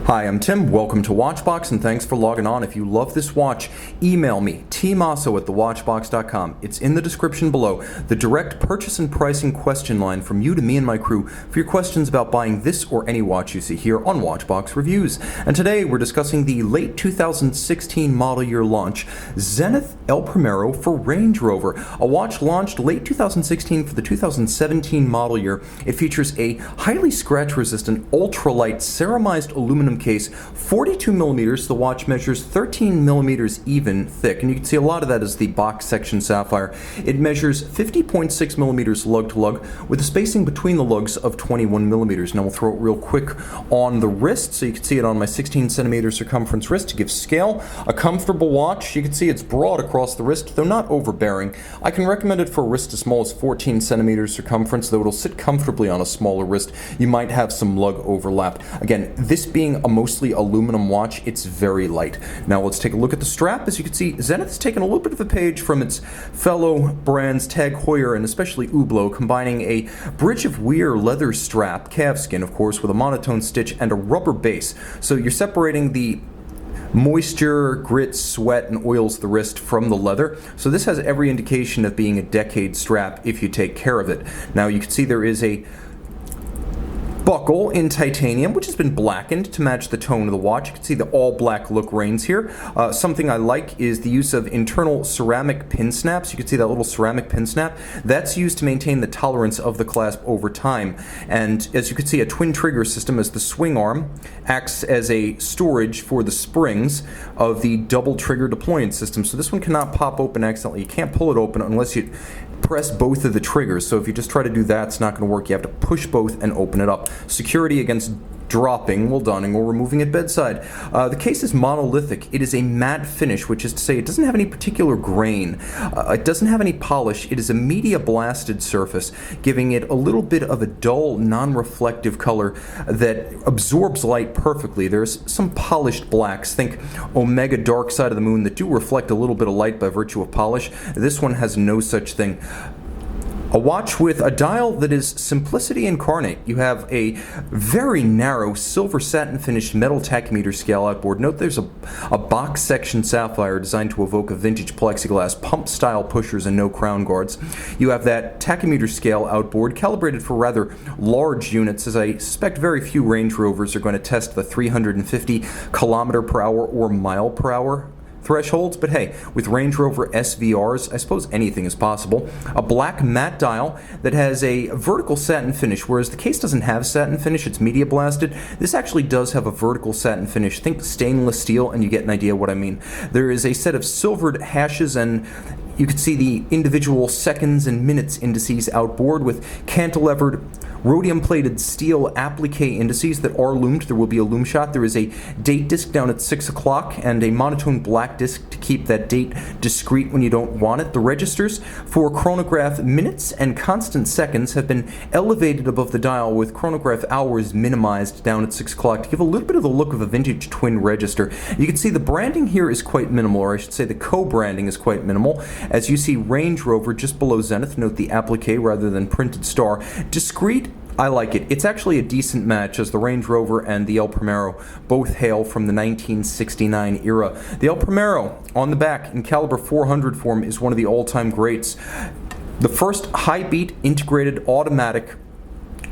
Hi, I'm Tim. Welcome to Watchbox, and thanks for logging on. If you love this watch, email me, tmosso@thewatchbox.com. It's in the description below, the direct purchase and pricing question line from you to me and my crew for your questions about buying this or any watch you see here on Watchbox Reviews. And today we're discussing the late 2016 model year launch, Zenith El Primero for Range Rover. A watch launched late 2016 for the 2017 model year. It features a highly scratch-resistant, ultralight ceramized aluminum case, 42 millimeters. The watch measures 13 millimeters even thick, and you can see a lot of that is the box section sapphire. It measures 50.6 millimeters lug-to-lug with a spacing between the lugs of 21 millimeters. Now we'll throw it real quick on the wrist so you can see it on my 16 centimeter circumference wrist to give scale. A comfortable watch. You can see it's broad across the wrist, though not overbearing. I can recommend it for a wrist as small as 14 centimeters circumference, though it'll sit comfortably on a smaller wrist. You might have some lug overlap. Again, this being a mostly aluminum watch, it's very light. Now let's take a look at the strap. As you can see, Zenith has taken a little bit of a page from its fellow brands Tag Heuer and especially Hublot, combining a Bridge of Weir leather strap, calfskin of course, with a monotone stitch and a rubber base. So you're separating the moisture, grit, sweat, and oils the wrist from the leather. So this has every indication of being a decade strap if you take care of it. Now you can see there is a buckle in titanium, which has been blackened to match the tone of the watch. You can see the all-black look reigns here. Something I like is the use of internal ceramic pin snaps. You can see that little ceramic pin snap. That's used to maintain the tolerance of the clasp over time. And as you can see, a twin trigger system as the swing arm acts as a storage for the springs of the double trigger deployant system. So this one cannot pop open accidentally. You can't pull it open unless you press both of the triggers. So if you just try to do that, it's not going to work. You have to push both and open it up. Security against dropping while donning or removing at bedside. The case is monolithic. It is a matte finish, which is to say it doesn't have any particular grain. It doesn't have any polish. It is a media blasted surface, giving it a little bit of a dull, non-reflective color that absorbs light perfectly. There's some polished blacks, think Omega Dark Side of the Moon, that do reflect a little bit of light by virtue of polish. This one has no such thing. A watch with a dial that is simplicity incarnate. You have a very narrow silver satin finished metal tachymeter scale outboard. Note there's a box section sapphire designed to evoke a vintage plexiglass, pump style pushers and no crown guards. You have that tachymeter scale outboard calibrated for rather large units, as I suspect very few Range Rovers are going to test the 350 kilometer per hour or mile per hour thresholds, but hey, with Range Rover SVRs, I suppose anything is possible. A black matte dial that has a vertical satin finish, whereas the case doesn't have satin finish, it's media blasted. This actually does have a vertical satin finish. Think stainless steel and you get an idea what I mean. There is a set of silvered hashes, and you can see the individual seconds and minutes indices outboard with cantilevered rhodium-plated steel applique indices that are loomed. There will be a loom shot. There is a date disc down at 6 o'clock and a monotone black disc to keep that date discreet when you don't want it. The registers for chronograph minutes and constant seconds have been elevated above the dial, with chronograph hours minimized down at 6 o'clock to give a little bit of the look of a vintage twin register. You can see the branding here is quite minimal, or I should say the co-branding is quite minimal. As you see Range Rover just below Zenith, note the applique rather than printed star. Discreet, I like it. It's actually a decent match, as the Range Rover and the El Primero both hail from the 1969 era. The El Primero on the back in caliber 400 form is one of the all-time greats. The first high-beat integrated automatic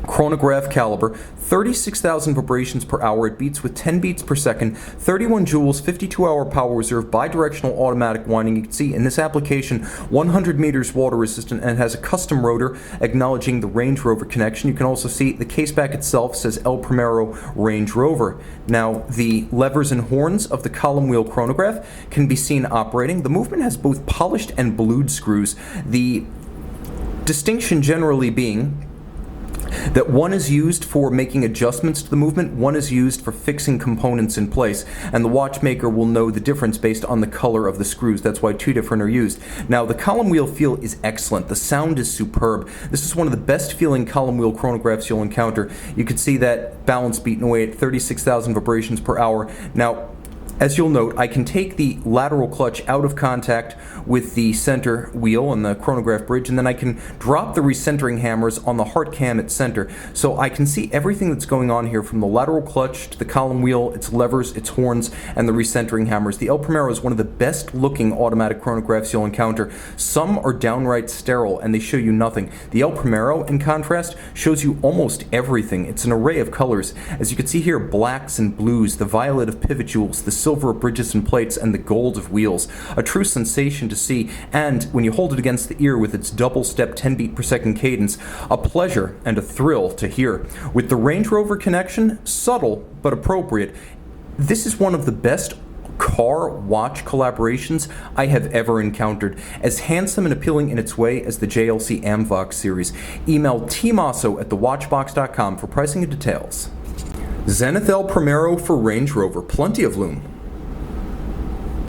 chronograph caliber, 36,000 vibrations per hour. It beats with 10 beats per second, 31 joules, 52-hour power reserve, bidirectional automatic winding. You can see in this application 100 meters water resistant, and has a custom rotor acknowledging the Range Rover connection. You can also see the case back itself says El Primero Range Rover. Now the levers and horns of the column wheel chronograph can be seen operating. The movement has both polished and blued screws. The distinction generally being that one is used for making adjustments to the movement, one is used for fixing components in place, and the watchmaker will know the difference based on the color of the screws. That's why two different are used. Now, the column wheel feel is excellent. The sound is superb. This is one of the best feeling column wheel chronographs you'll encounter. You can see that balance beaten away at 36,000 vibrations per hour. Now, As you'll note, I can take the lateral clutch out of contact with the center wheel and the chronograph bridge, and then I can drop the recentering hammers on the heart cam at center. So I can see everything that's going on here, from the lateral clutch to the column wheel, its levers, its horns, and the recentering hammers. The El Primero is one of the best looking automatic chronographs you'll encounter. Some are downright sterile and they show you nothing. The El Primero, in contrast, shows you almost everything. It's an array of colors. As you can see here, blacks and blues, the violet of pivot jewels, the silver of bridges and plates, and the gold of wheels. A true sensation to see, and when you hold it against the ear with its double-step 10 beat per second cadence, a pleasure and a thrill to hear. With the Range Rover connection, subtle but appropriate, this is one of the best car-watch collaborations I have ever encountered, as handsome and appealing in its way as the JLC Amvox series. Email tmosso at thewatchbox.com for pricing and details. Zenith El Primero for Range Rover. Plenty of loom.